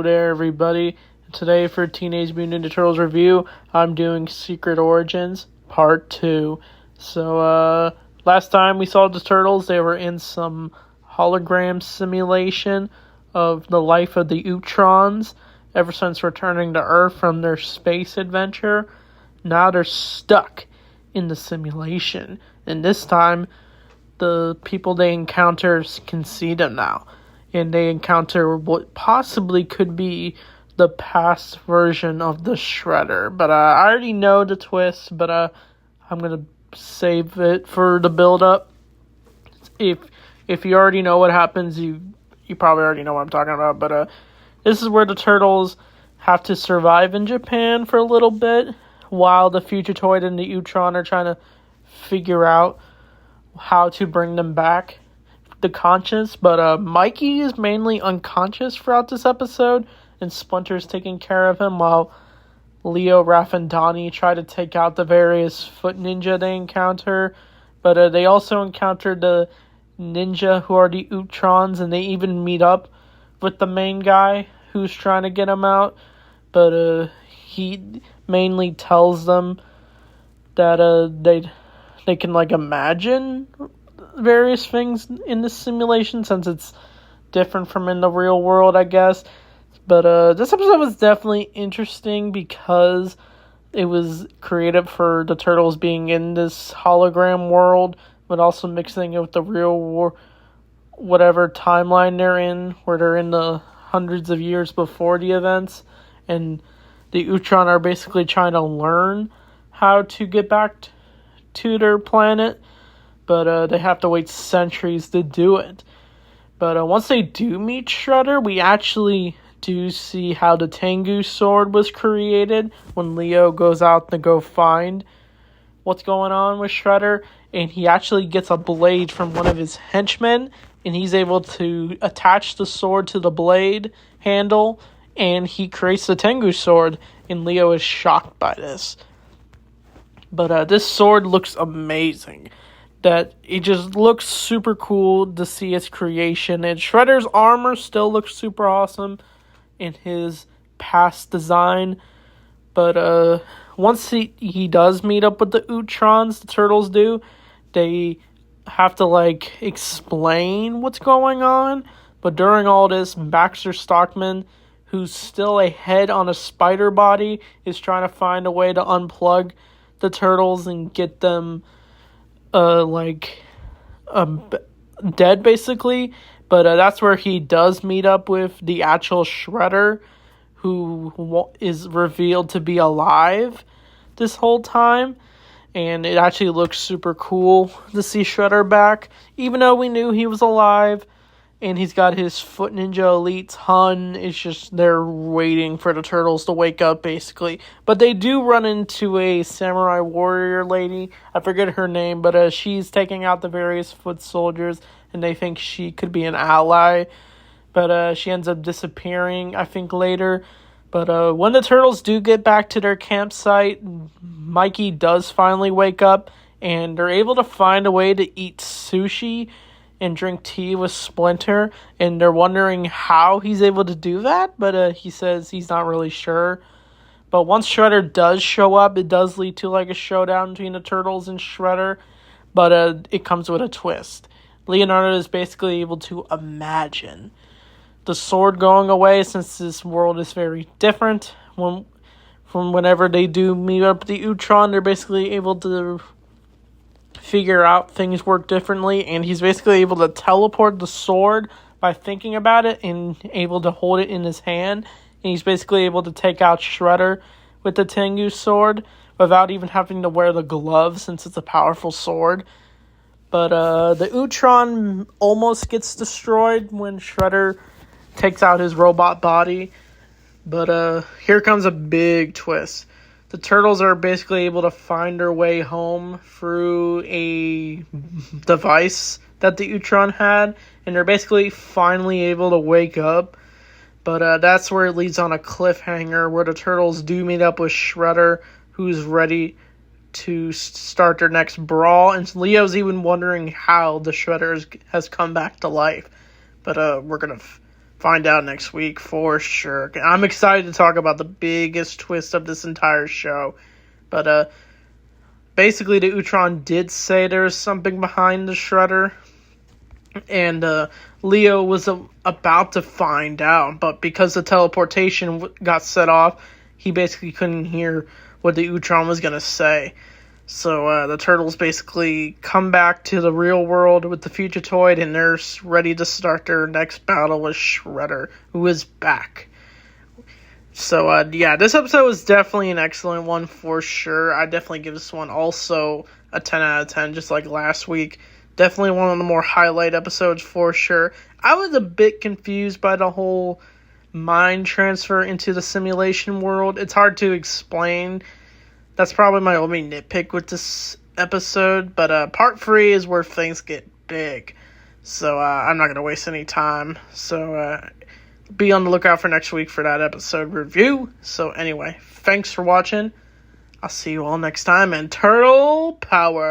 There, everybody. Today for Teenage Mutant Ninja Turtles review, I'm doing Secret Origins Part 2. So, last time we saw the Turtles, they were in some hologram simulation of the life of the Ultrons ever since returning to Earth from their space adventure. Now they're stuck in the simulation, and this time the people they encounter can see them now. And they encounter what possibly could be the past version of the Shredder. But I already know the twist, but I'm going to save it for the build-up. If you already know what happens, you probably already know what I'm talking about. But this is where the Turtles have to survive in Japan for a little bit, while the Fugitoid and the Ultron are trying to figure out how to bring them back the conscious. But Mikey is mainly unconscious throughout this episode, and Splinter's taking care of him, while Leo, Raph, and Donnie try to take out the various foot ninja they encounter. But they also encounter the ninja who are the Ultrons, and they even meet up with the main guy who's trying to get them out. But he mainly tells them that they can imagine various things in the simulation, since it's different from in the real world, I guess. But this episode was definitely interesting because it was created for the Turtles being in this hologram world, but also mixing it with the real war, whatever timeline they're in, where they're in the hundreds of years before the events, and the Ultron are basically trying to learn how to get back to their planet. But they have to wait centuries to do it. But once they do meet Shredder, we actually do see how the Tengu sword was created when Leo goes out to go find what's going on with Shredder. And he actually gets a blade from one of his henchmen, and he's able to attach the sword to the blade handle, and he creates the Tengu sword, and Leo is shocked by this. But this sword looks amazing. That it just looks super cool to see its creation. And Shredder's armor still looks super awesome in his past design. But once he does meet up with the Ultrons, the Turtles do, they have to explain what's going on. But during all this, Baxter Stockman, who's still a head on a spider body, is trying to find a way to unplug the Turtles and get them dead, basically. But that's where he does meet up with the actual Shredder, who is revealed to be alive this whole time. And it actually looks super cool to see Shredder back, even though we knew he was alive. And he's got his Foot Ninja Elite's Hun. It's just they're waiting for the Turtles to wake up, basically. But they do run into a samurai warrior lady. I forget her name, but she's taking out the various foot soldiers, and they think she could be an ally. But she ends up disappearing, I think, later. But when the Turtles do get back to their campsite, Mikey does finally wake up, and they're able to find a way to eat sushi and drink tea with Splinter, and they're wondering how he's able to do that, but he says he's not really sure. But once Shredder does show up, it does lead to a showdown between the Turtles and Shredder, but it comes with a twist. Leonardo is basically able to imagine the sword going away, since this world is very different. From whenever they do meet up with the Ultron, they're basically able to figure out things work differently, and he's basically able to teleport the sword by thinking about it and able to hold it in his hand, and he's basically able to take out Shredder with the Tengu sword without even having to wear the gloves, since it's a powerful sword. But the Ultron almost gets destroyed when Shredder takes out his robot body. But here comes a big twist. The Turtles are basically able to find their way home through a device that the Ultron had, and they're basically finally able to wake up. But that's where it leads on a cliffhanger, where the Turtles do meet up with Shredder, who's ready to start their next brawl, and Leo's even wondering how the Shredder has come back to life. But we're going to find out next week for sure. I'm excited to talk about the biggest twist of this entire show. But basically the Ultron did say there's something behind the Shredder. And Leo was about to find out, but because the teleportation got set off, he basically couldn't hear what the Ultron was going to say. So the Turtles basically come back to the real world with the Fugitoid, and they're ready to start their next battle with Shredder, who is back. So, this episode was definitely an excellent one for sure. I definitely give this one also a 10 out of 10, just like last week. Definitely one of the more highlight episodes for sure. I was a bit confused by the whole mind transfer into the simulation world. It's hard to explain. That's probably my only nitpick with this episode. But part 3 is where things get big. So I'm not going to waste any time. So be on the lookout for next week for that episode review. So anyway, thanks for watching. I'll see you all next time. And Turtle Power!